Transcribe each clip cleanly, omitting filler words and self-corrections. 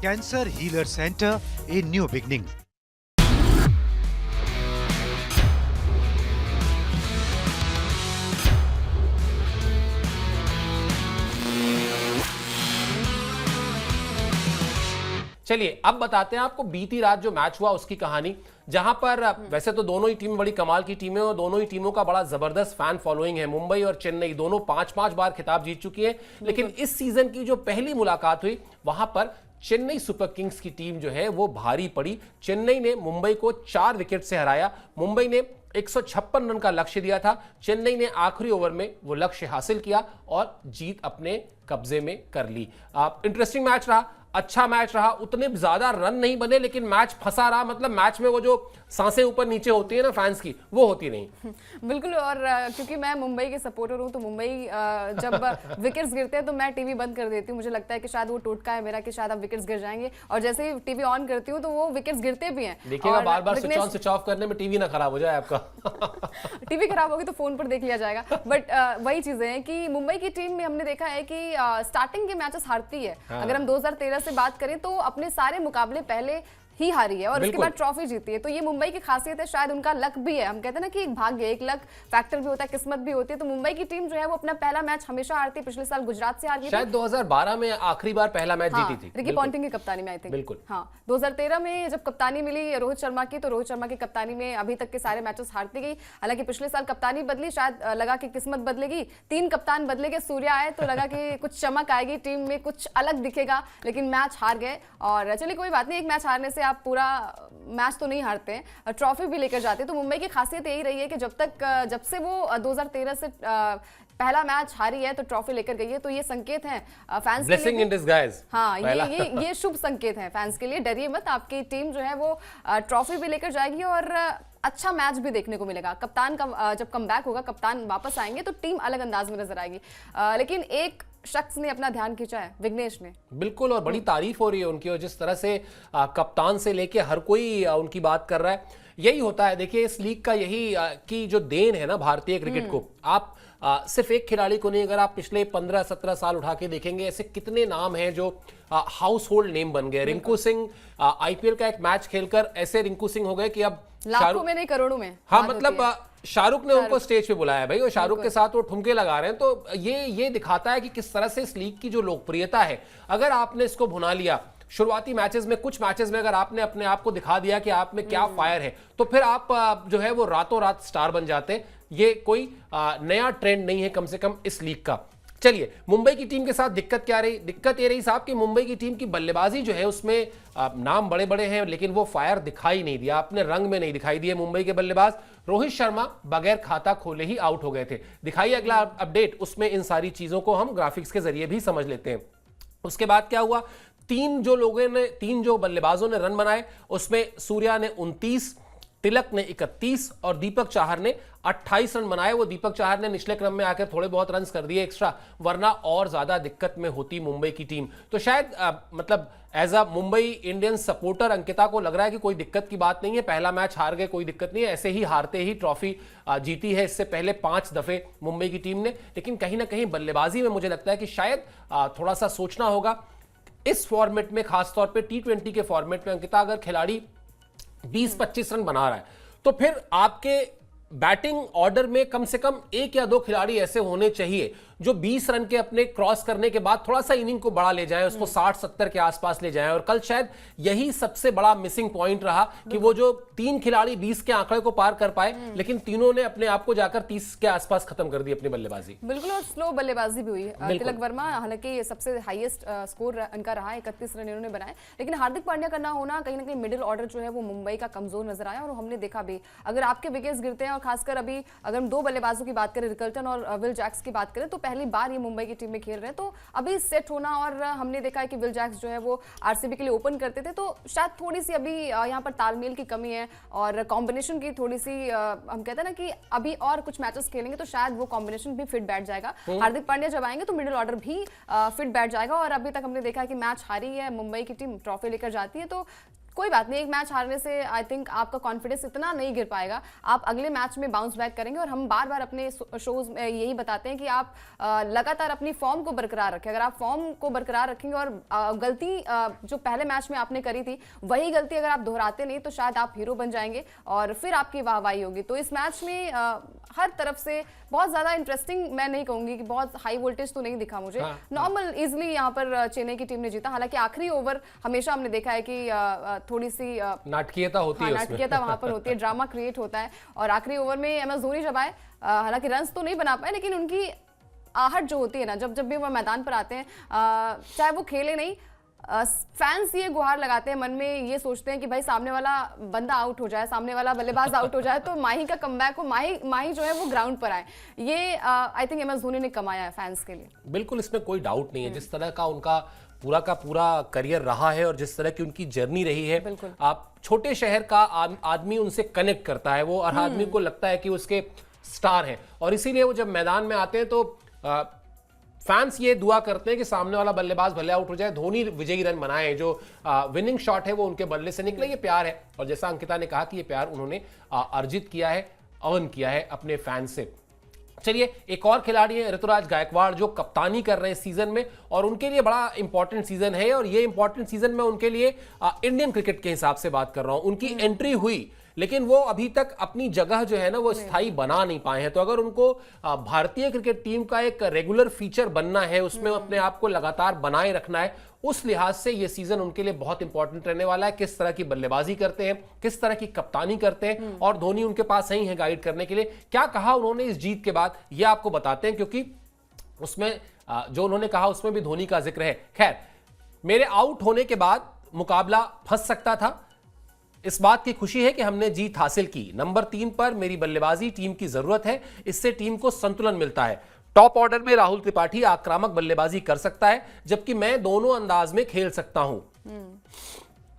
Cancer Healer Center, a new beginning. चलिए अब बताते हैं आपको बीती रात जो मैच हुआ उसकी कहानी, जहां पर वैसे तो दोनों ही टीम बड़ी कमाल की टीमें और दोनों ही टीमों का बड़ा जबरदस्त फैन फॉलोइंग है। मुंबई और चेन्नई दोनों 5-5 बार खिताब जीत चुकी है, लेकिन इस सीजन की जो पहली मुलाकात हुई वहां पर चेन्नई सुपर किंग्स की टीम जो है वो भारी पड़ी। चेन्नई ने मुंबई को 4 विकेट से हराया। मुंबई ने 156 रन का लक्ष्य दिया था, चेन्नई ने आखिरी ओवर में वो लक्ष्य हासिल किया और जीत अपने कब्जे में कर ली। इंटरेस्टिंग मैच रहा, अच्छा मैच रहा, उतने ज्यादा रन नहीं बने लेकिन मैच फंसा रहा। मतलब मैच में वो जो सांसें ऊपर नीचे होती है ना फैंस की, वो होती नहीं। बिल्कुल। और क्योंकि मैं मुंबई के सपोर्टर हूं तो मुंबई जब विकेट्स गिरते हैं तो मैं टीवी बंद कर देती हूं। मुझे लगता है कि शायद वो टोटका है मेरा कि शायद अब विकेट्स गिर जाएंगे, और जैसे ही टीवी ऑन करती हूं तो वो विकेट्स गिरते भी हैं। देखिएगा बार बार स्विच ऑन स्विच ऑफ करने में टीवी ना खराब हो जाए आपका। टीवी खराब होगी तो फोन पर देख लिया जाएगा। बट वही चीजें हैं कि मुंबई की टीम में हमने देखा है कि स्टार्टिंग के मैचेस हारती है। अगर हम 2013 से बात करें तो अपने सारे मुकाबले पहले ही हारी है और उसके बाद ट्रॉफी जीती है। तो ये मुंबई की खासियत है, शायद उनका लक भी है। हम कहते हैं ना कि एक भाग्य, एक लक फैक्टर भी होता है, किस्मत भी होती है। तो मुंबई की टीम जो है वो अपना पहला मैच हमेशा हारती है। पिछले साल गुजरात से हार गई, शायद 2012 में आखिरी बार पहला मैच जीती थी रिकी पॉन्टिंग की कप्तानी में, आई थिंक। बिल्कुल। हाँ, 2013 में जब कप्तानी मिली रोहित शर्मा की, तो रोहित शर्मा की कप्तानी में अभी तक के सारे मैचेस हारती गई। हालांकि पिछले साल कप्तानी बदली, शायद लगा कि किस्मत बदलेगी, 3 कप्तान बदले गए, सूर्या आए तो लगा कि कुछ चमक आएगी टीम में, कुछ अलग दिखेगा, लेकिन मैच हार गए। और चलिए कोई बात नहीं, एक मैच हारने से आप पूरा मैच तो नहीं हारते हैं, ट्रॉफी भी लेकर जाते हैं। तो मुंबई की खासियत यही रही है कि जब से वो 2013 से पहला मैच हारी है तो ट्रॉफी लेकर गई है। तो ये संकेत है फैंस के लिए, इन डिस्गाइज। हाँ, ये शुभ संकेत है फैंस के लिए। डरिए मत, आपकी टीम जो है वो ट्रॉफी भी लेकर जाएगी और अच्छा मैच भी देखने को मिलेगा। कप्तान का जब कमबैक होगा, कप्तान वापस आएंगे तो टीम अलग अंदाज में नजर आएगी। लेकिन एक शख्स ने अपना ध्यान खींचा है, विघ्नेश ने। बिल्कुल, और बड़ी तारीफ हो रही है उनकी, और जिस तरह से कप्तान से लेके हर कोई उनकी बात कर रहा है। यही होता है, देखिए इस लीग का यही की जो देन है ना भारतीय क्रिकेट को। आप सिर्फ एक खिलाड़ी को नहीं, अगर आप पिछले 15-17 साल उठा के देखेंगे, ऐसे कितने नाम हैं जो हाउस होल्ड नेम बन गए। रिंकू सिंह आईपीएल का एक मैच खेलकर ऐसे रिंकू सिंह हो गए कि अब लाखों में नहीं करोड़ों में। हाँ, मतलब शाहरुख ने उनको स्टेज पे बुलाया भाई, और शाहरुख के साथ वो ठुमके लगा रहे हैं। तो ये दिखाता है कि किस तरह से इस लीग की जो लोकप्रियता है, अगर आपने इसको भुना लिया शुरुआती मैचेस में, कुछ मैचेस में अगर आपने अपने आप को दिखा दिया कि आप में क्या फायर है, तो फिर आप जो है वो रातों रात स्टार बन जाते हैं। ये कोई नया ट्रेंड नहीं है कम से कम इस लीग का। चलिए, मुंबई की टीम के साथ दिक्कत क्या रही? दिक्कत ये रही साहब कि मुंबई की टीम की बल्लेबाजी जो है उसमें नाम बड़े बड़े हैं, लेकिन वो फायर दिखाई नहीं दिया, अपने रंग में नहीं दिखाई दिए। मुंबई के बल्लेबाज रोहित शर्मा बगैर खाता खोले ही आउट हो गए थे। दिखाइए अगला अपडेट, उसमें इन सारी चीजों को हम ग्राफिक्स के जरिए भी समझ लेते हैं। उसके बाद क्या हुआ, तीन जो बल्लेबाजों ने रन बनाए, उसमें सूर्या ने 29, तिलक ने 31 और दीपक चाहर ने 28 रन बनाए। वो दीपक चाहर ने निचले क्रम में आकर थोड़े बहुत रन कर दिए एक्स्ट्रा, वरना और ज्यादा दिक्कत में होती मुंबई की टीम। तो शायद मतलब as a Mumbai Indians supporter Ankita को लग रहा है कि कोई दिक्कत की बात नहीं है, पहला मैच हार गए, कोई दिक्कत नहीं है, ऐसे ही हारते ही ट्रॉफी जीती है इससे पहले 5 दफे मुंबई की टीम ने। लेकिन कहीं ना कहीं बल्लेबाजी में मुझे लगता है कि शायद थोड़ा सा सोचना होगा इस फॉर्मेट में, खासतौर पर T20 के फॉर्मेट में। अंकिता, अगर खिलाड़ी 20-25 रन बना रहा है तो फिर आपके बैटिंग ऑर्डर में कम से कम 1 या 2 खिलाड़ी ऐसे होने चाहिए जो 20 रन के अपने क्रॉस करने के बाद थोड़ा सा इनिंग को बढ़ा ले जाएं, उसको 60-70 के आसपास ले जाएं। और कल शायद यही सबसे बड़ा मिसिंग पॉइंट रहा कि वो जो 3 खिलाड़ी 20 के आंकड़े को पार कर पाए, लेकिन तीनों ने अपने आप को जाकर 30 के आसपास खत्म कर दी अपनी बल्लेबाजी। बिल्कुल, और स्लो बल्लेबाजी भी हुई। तिलक वर्मा हालांकि सबसे हाईएस्ट स्कोर इनका रहा, 31 रन इन्होंने बनाए, लेकिन हार्दिक पांड्या का ना होना कहीं ना कहीं मिडिल ऑर्डर जो है वो मुंबई का कमजोर नजर आया। और हमने देखा भी, अगर आपके विकेट्स गिरते हैं, और खासकर अभी अगर हम 2 बल्लेबाजों की बात करें, रिकल्टन और विल जैक्स की बात करें, तो पहली बार ये मुंबई की टीम में खेल रहे हैं। तो अभी सेट होना, और हमने देखा है कि विल जैक्स जो है वो आरसीबी के लिए ओपन करते थे, तो शायद थोड़ी सी अभी यहाँ पर तालमेल की कमी है और कॉम्बिनेशन की थोड़ी सी, हम कहते हैं ना कि अभी और कुछ मैचेस खेलेंगे तो शायद वो कॉम्बिनेशन भी फिट बैठ जाएगा। हार्दिक पांड्या जब आएंगे तो मिडिल ऑर्डर भी फिट बैठ जाएगा। और अभी तक हमने देखा है कि मैच हारी है मुंबई की टीम, ट्रॉफी लेकर जाती है। तो कोई बात नहीं, एक मैच हारने से आई थिंक आपका कॉन्फिडेंस इतना नहीं गिर पाएगा, आप अगले मैच में बाउंस बैक करेंगे। और हम बार बार अपने शोज में यही बताते हैं कि आप लगातार अपनी फॉर्म को बरकरार रखें। अगर आप फॉर्म को बरकरार रखेंगे और गलती जो पहले मैच में आपने करी थी वही गलती अगर आप दोहराते नहीं तो शायद आप हीरो बन जाएंगे और फिर आपकी वाहवाही होगी। तो इस मैच में हर तरफ से बहुत ज्यादा इंटरेस्टिंग, मैं नहीं कहूंगी कि बहुत हाई वोल्टेज तो नहीं दिखा मुझे, नॉर्मल इजिली यहाँ पर चेन्नई की टीम ने जीता। हालांकि आखिरी ओवर हमेशा हमने देखा है कि थोड़ी सी नाटकीयता होती है, नाटकीयता वहां पर होती है, ड्रामा क्रिएट होता है। और आखिरी ओवर में एमएस धोनी जब आए, हालांकि रन्स तो नहीं बना पाए, लेकिन उनकी आहट जो होती है ना, जब भी वो मैदान पर आते हैं, चाहे वो खेले नहीं, फैंस ये गुहार लगाते हैं, मन में ये सोचते हैं कि भाई सामने वाला बंदा आउट हो जाए, सामने वाला बल्लेबाज आउट हो जाए तो माही का कमबैक हो, माही जो है वो ग्राउंड पर आए। ये आई थिंक एमएस धोनी ने कमाया है फैंस के लिए। बिल्कुल, इसमें कोई डाउट नहीं है। जिस तरह का उनका पूरा का पूरा करियर रहा है और जिस तरह की उनकी जर्नी रही है, आप छोटे शहर का आदमी उनसे कनेक्ट करता है, वो हर आदमी को लगता है कि उसके स्टार हैं। और इसीलिए वो जब मैदान में आते हैं तो फैंस ये दुआ करते हैं कि सामने वाला बल्लेबाज भले आउट हो जाए, धोनी विजयी रन बनाए, जो विनिंग शॉट है वो उनके बल्ले से निकले। ये प्यार है, और जैसा अंकिता ने कहा कि ये प्यार उन्होंने अर्जित किया है, अर्न किया है अपने फैंस से। चलिए, एक और खिलाड़ी है ऋतुराज गायकवाड़, जो कप्तानी कर रहे हैं सीजन में, और उनके लिए बड़ा इंपॉर्टेंट सीजन है। और ये इंपॉर्टेंट सीजन में उनके लिए इंडियन क्रिकेट के हिसाब से बात कर रहा हूं, उनकी एंट्री हुई, लेकिन वो अभी तक अपनी जगह जो है ना वो स्थायी बना नहीं पाए हैं। तो अगर उनको भारतीय क्रिकेट टीम का एक रेगुलर फीचर बनना है, उसमें अपने आप को लगातार बनाए रखना है, उस लिहाज से ये सीजन उनके लिए बहुत इंपॉर्टेंट रहने वाला है। किस तरह की बल्लेबाजी करते हैं, किस तरह की कप्तानी करते हैं, और धोनी उनके पास ही है गाइड करने के लिए। क्या कहा उन्होंने इस जीत के बाद, ये आपको बताते हैं, क्योंकि उसमें जो उन्होंने कहा उसमें भी धोनी का जिक्र है। खैर, मेरे आउट होने के बाद मुकाबला फंस सकता था, इस बात की खुशी है कि हमने जीत हासिल की। नंबर 3 पर मेरी बल्लेबाजी टीम की जरूरत है, इससे टीम को संतुलन मिलता है। टॉप ऑर्डर में राहुल त्रिपाठी आक्रामक बल्लेबाजी कर सकता है, जबकि मैं दोनों अंदाज में खेल सकता हूं।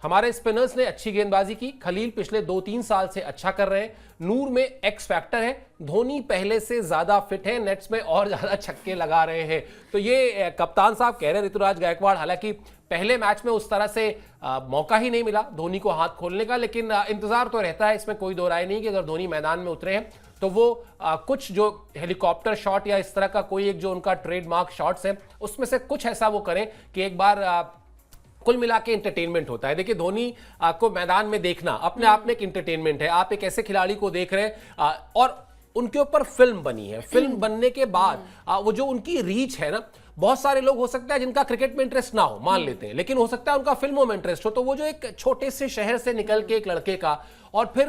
हमारे स्पिनर्स ने अच्छी गेंदबाजी की, खलील पिछले 2-3 साल से अच्छा कर रहे हैं, नूर में एक्स फैक्टर है, धोनी पहले से ज्यादा फिट है, नेट्स में और ज्यादा छक्के लगा रहे हैं। तो ये कप्तान साहब कह रहे हैं ऋतुराज गायकवाड़। हालांकि पहले मैच में उस तरह से मौका ही नहीं मिला धोनी को हाथ खोलने का, लेकिन इंतजार तो रहता है, इसमें कोई दो राय नहीं कि अगर धोनी मैदान में उतरे हैं तो वो कुछ जो हेलीकॉप्टर शॉट या इस तरह का कोई एक जो उनका ट्रेडमार्क शॉट्स है, उसमें से कुछ ऐसा वो करें कि एक बार कुल मिला के इंटरटेनमेंट होता है। देखिए, धोनी को मैदान में देखना अपने आप में एक इंटरटेनमेंट है। आप एक ऐसे खिलाड़ी को देख रहे हैं और उनके ऊपर फिल्म बनी है, फिल्म बनने के बाद वो जो उनकी रीच है ना, बहुत सारे लोग हो सकता है जिनका क्रिकेट में इंटरेस्ट ना हो, मान लेते हैं, लेकिन हो सकता है उनका फिल्मों में इंटरेस्ट हो। तो वो जो एक छोटे से शहर से निकल के एक लड़के का, और फिर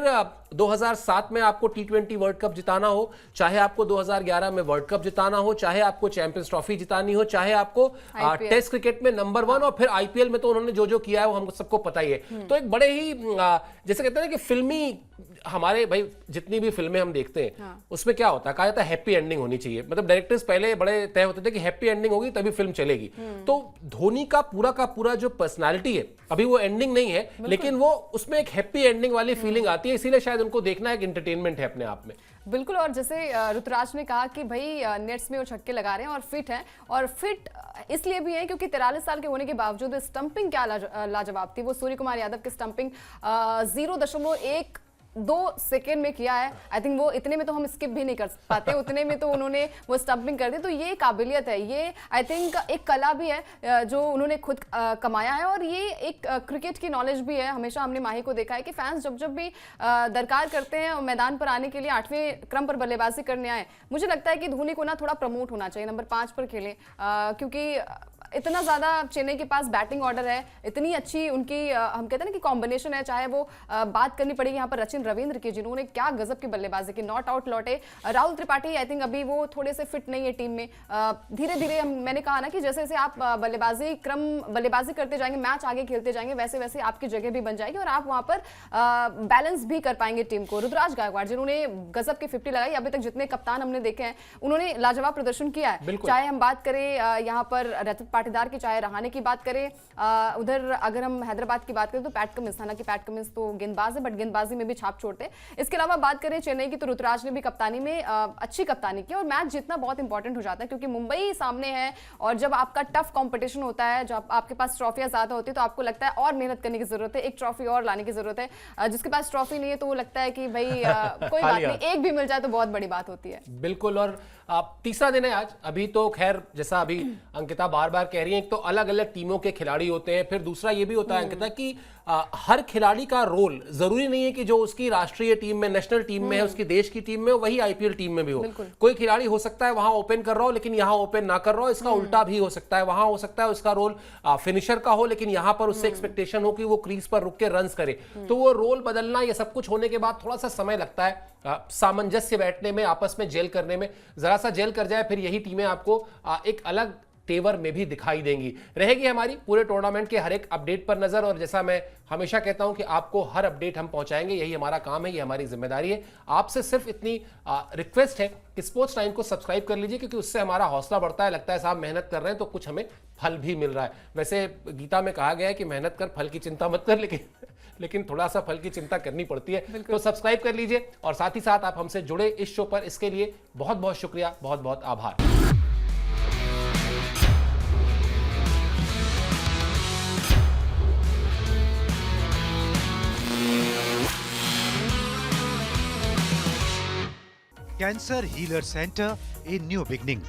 2007 में आपको T20 वर्ल्ड कप जिताना हो, चाहे आपको 2011 में वर्ल्ड कप जिताना हो, चाहे आपको चैंपियंस ट्रॉफी जितानी हो, चाहे आपको टेस्ट क्रिकेट में नंबर 1, और फिर आईपीएल में तो उन्होंने जो जो किया है वो हमको सबको पता ही है। तो एक बड़े ही जैसे कहते हैं कि फिल्मी, हमारे भाई जितनी भी फिल्में हम देखते हैं उसमें क्या होता है, कहा जाता है हैप्पी एंडिंग होनी चाहिए। मतलब डायरेक्टर्स पहले बड़े तय होते थे कि हैप्पी एंडिंग होगी तभी फिल्म चलेगी। तो धोनी का पूरा जो पर्सनालिटी है, अभी वो एंडिंग नहीं है, लेकिन वो उसमें एक हैप्पी एंडिंग वाली फीलिंग आती है, इसीलिए शायद उनको देखना एक एंटरटेनमेंट है अपने आप में। बिल्कुल। और जैसे ऋतुराज ने कहा कि भाई नेट्स में वो छक्के लगा रहे हैं और फिट हैं, और फिट इसलिए भी है क्योंकि 43 साल के होने के बावजूद स्टंपिंग क्या लाजवाब थी। वो सूर्य कुमार यादव की स्टंपिंग 0.12 सेकेंड में किया है। आई थिंक वो इतने में तो हम स्किप भी नहीं कर पाते, उतने में तो उन्होंने वो स्टंपिंग कर दी। तो ये काबिलियत है, ये आई थिंक एक कला भी है जो उन्होंने खुद कमाया है, और ये एक क्रिकेट की नॉलेज भी है। हमेशा हमने माही को देखा है कि फैंस जब भी दरकार करते हैं मैदान पर आने के लिए, 8वें क्रम पर बल्लेबाजी करने आए, मुझे लगता है कि धोनी को ना थोड़ा प्रमोट होना चाहिए, नंबर 5 पर खेलें, क्योंकि इतना ज़्यादा चेन्नई के पास बैटिंग ऑर्डर है, इतनी अच्छी उनकी हम कहते हैं ना कि कॉम्बिनेशन है। चाहे वो बात करनी पड़ेगी यहाँ पर रचिन रविंद्र की, जिन्होंने क्या गजब की बल्लेबाजी की, नॉट आउट लौटे। राहुल त्रिपाठी आई थिंक अभी वो थोड़े से फिट नहीं है टीम में। धीरे धीरे मैंने कहा ना कि जैसे जैसे आप बल्लेबाजी करते जाएंगे, मैच आगे खेलते जाएंगे, वैसे वैसे आपकी जगह भी बन जाएगी और आप वहाँ पर बैलेंस भी कर पाएंगे टीम को। ऋतुराज गायकवाड़ जिन्होंने गजब की 50 लगाई, अभी तक जितने कप्तान हमने देखे हैं उन्होंने लाजवाब प्रदर्शन किया है। चाहे हम बात करें यहाँ पर रजत पाटीदार की चाहे रहाणे की बात करें, उधर अगर हम हैदराबाद की बात करें तो पैट कमिंस, हालांकि पैट कमिंस तो गेंदबाज है बट गेंदबाजी में भी छाप छोड़ते हैं। इसके अलावा बात करें चेन्नई की तो ऋतुराज ने भी कप्तानी में अच्छी कप्तानी की और मैच जीतना बहुत इंपॉर्टेंट हो जाता है क्योंकि मुंबई सामने है और जब आपका टफ कंपटीशन होता है, जब आपके पास ट्रॉफियां ज्यादा होती है तो आपको लगता है और मेहनत करने की जरूरत है, एक ट्रॉफी और लाने की जरूरत है। जिसके पास ट्रॉफी नहीं है तो वो लगता है कि भाई कोई बात नहीं, एक भी मिल जाए तो बहुत बड़ी बात होती है। बिल्कुल। और तीसरा दिन है आज। अभी तो खैर जैसा अभी अंकिता बार बार कह रही है, एक तो अलग अलग टीमों के खिलाड़ी होते हैं, फिर दूसरा ये भी होता है अंकिता कि हर खिलाड़ी का रोल जरूरी नहीं है कि जो उसकी राष्ट्रीय टीम में, नेशनल टीम में है, उसकी देश की टीम में हो, वही आईपीएल टीम में भी हो। कोई खिलाड़ी हो सकता है वहां ओपन कर रहा हो लेकिन यहां ओपन ना कर रहा हो, इसका उल्टा भी हो सकता है। वहां हो सकता है उसका रोल फिनिशर का हो लेकिन यहां पर उससे एक्सपेक्टेशन हो कि वो क्रीज पर रुक के रन्स करे, तो वो रोल बदलना, ये सब कुछ होने के बाद थोड़ा सा समय लगता है सामंजस्य बैठने में, आपस में जेल करने में। जरा सा जेल कर जाए फिर यही टीमें आपको एक अलग तेवर में भी दिखाई देंगी। रहेगी हमारी पूरे टूर्नामेंट के हर एक अपडेट पर नजर, और जैसा मैं हमेशा कहता हूं कि आपको हर अपडेट हम पहुंचाएंगे, यही हमारा काम है, ये हमारी जिम्मेदारी है। आपसे सिर्फ इतनी रिक्वेस्ट है कि स्पोर्ट्स टाइम को सब्सक्राइब कर लीजिए क्योंकि उससे हमारा हौसला बढ़ता है, लगता है साहब मेहनत कर रहे हैं तो कुछ हमें फल भी मिल रहा है। वैसे गीता में कहा गया है कि मेहनत कर, फल की चिंता मत कर, लेकिन थोड़ा सा फल की चिंता करनी पड़ती है। तो सब्सक्राइब कर लीजिए और साथ ही साथ आप हमसे जुड़े इस शो पर, इसके लिए बहुत बहुत शुक्रिया, बहुत बहुत आभार। Cancer Healer Center, a new beginning.